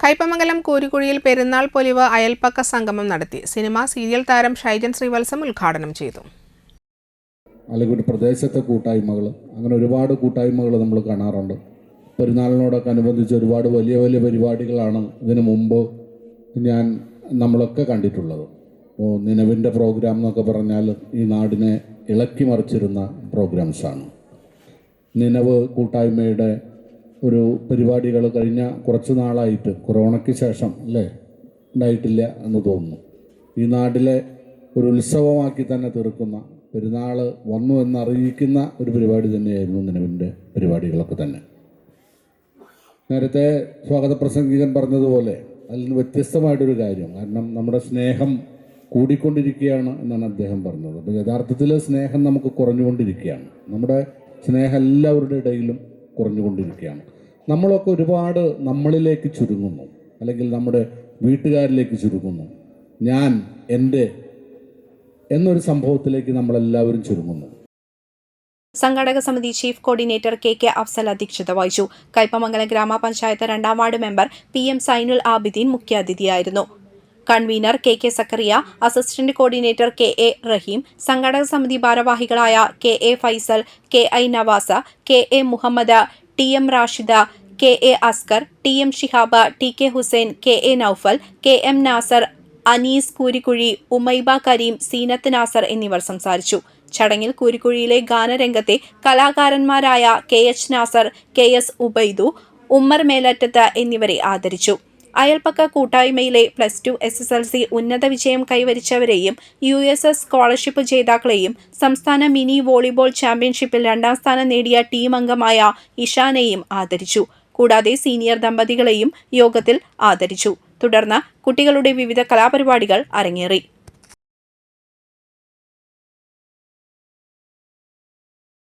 കയ്പമംഗലം കൂരിക്കുഴിയിൽ പെരുന്നാൾ പൊലിവ് അയൽപ്പക്ക സംഗമം നടത്തി. സിനിമ സീരിയൽ താരം ഷൈജൻ ശ്രീവത്സം ഉദ്ഘാടനം ചെയ്തു. അല്ലെങ്കിൽ ഒരു പ്രദേശത്തെ കൂട്ടായ്മകൾ, അങ്ങനെ ഒരുപാട് കൂട്ടായ്മകൾ നമ്മൾ കാണാറുണ്ട്. പെരുന്നാളിനോടൊക്കെ അനുബന്ധിച്ച് ഒരുപാട് വലിയ വലിയ പരിപാടികളാണ് ഇതിനു മുമ്പ് നമ്മളൊക്കെ കണ്ടിട്ടുള്ളത്. അപ്പോൾ നിലവിൻ്റെ പ്രോഗ്രാം എന്നൊക്കെ പറഞ്ഞാൽ ഈ നാടിനെ ഇളക്കി മറിച്ചിരുന്ന പ്രോഗ്രാംസാണ്. നിലവ് കൂട്ടായ്മയുടെ ഒരു പരിപാടികൾ കഴിഞ്ഞ കുറച്ച് നാളായിട്ട് കൊറോണയ്ക്ക് ശേഷം ഉണ്ടായിട്ടില്ല എന്ന് തോന്നുന്നു. ഈ നാട്ടിലെ ഒരു ഉത്സവമാക്കി തന്നെ തീർക്കുന്ന, പെരുന്നാൾ വന്നു എന്നറിയിക്കുന്ന ഒരു പരിപാടി തന്നെയായിരുന്നു നിലവിൻ്റെ പരിപാടികളൊക്കെ തന്നെ. നേരത്തെ സ്വാഗത പ്രസംഗികൻ പറഞ്ഞതുപോലെ അതിൽ നിന്ന് വ്യത്യസ്തമായിട്ടൊരു കാര്യം, കാരണം നമ്മുടെ സ്നേഹം കൂടിക്കൊണ്ടിരിക്കുകയാണ് എന്നാണ് അദ്ദേഹം പറഞ്ഞത്. അപ്പോൾ യഥാർത്ഥത്തിൽ സ്നേഹം നമുക്ക് കുറഞ്ഞുകൊണ്ടിരിക്കുകയാണ്. നമ്മുടെ സ്നേഹം എല്ലാവരുടെ ഇടയിലും കുറഞ്ഞുകൊണ്ടിരിക്കുകയാണ്. നമ്മളൊക്കെ ഒരുപാട് നമ്മളിലേക്ക് ചുരുങ്ങുന്നു, അല്ലെങ്കിൽ നമ്മുടെ വീട്ടുകാരിലേക്ക് ചുരുങ്ങുന്നു. ഞാൻ എൻ്റെ എന്നൊരു സംഭവത്തിലേക്ക് നമ്മളെല്ലാവരും ചുരുങ്ങുന്നു. സംഘാടക സമിതി ചീഫ് കോർഡിനേറ്റർ കെ അഫ്സൽ അധ്യക്ഷത വഹിച്ചു. കയ്പമംഗലം ഗ്രാമപഞ്ചായത്ത് 2ാം ward member PM Zainul Abideen മുഖ്യാതിഥിയായിരുന്നു. Convener K Zakariya, assistant coordinator KA Rahim, സംഘാടക സമിതി ഭാരവാഹികളായ KA Faisal, KI Nevasa, KA Muhammad, TM Rashida, KA Askar, TM Shihab, TK Hussain, KA Noufal, KM Nasar, Anees Koorikkuzhi, Umaiba Kareem, Zeenath Nasar എന്നിവർ സംസാരിച്ചു. ചടങ്ങിൽ കൂരിക്കുഴിയിലെ ഗാനരംഗത്തെ കലാകാരന്മാരായ KH നാസർ, KS ഉബൈദു, ഉമ്മർ മേലറ്റത്ത് എന്നിവരെ ആദരിച്ചു. അയൽപ്പക്ക കൂട്ടായ്മയിലെ +2 SSLC ഉന്നത വിജയം കൈവരിച്ചവരെയും USS സ്കോളർഷിപ്പ് ജേതാക്കളെയും സംസ്ഥാന മിനി വോളിബോൾ ചാമ്പ്യൻഷിപ്പിൽ 2ാം സ്ഥാനം നേടിയ ടീം അംഗമായ ഇഷാനെയും ആദരിച്ചു. കൂടാതെ സീനിയർ ദമ്പതികളെയും യോഗത്തിൽ ആദരിച്ചു. തുടർന്ന് കുട്ടികളുടെ വിവിധ കലാപരിപാടികൾ അരങ്ങേറി.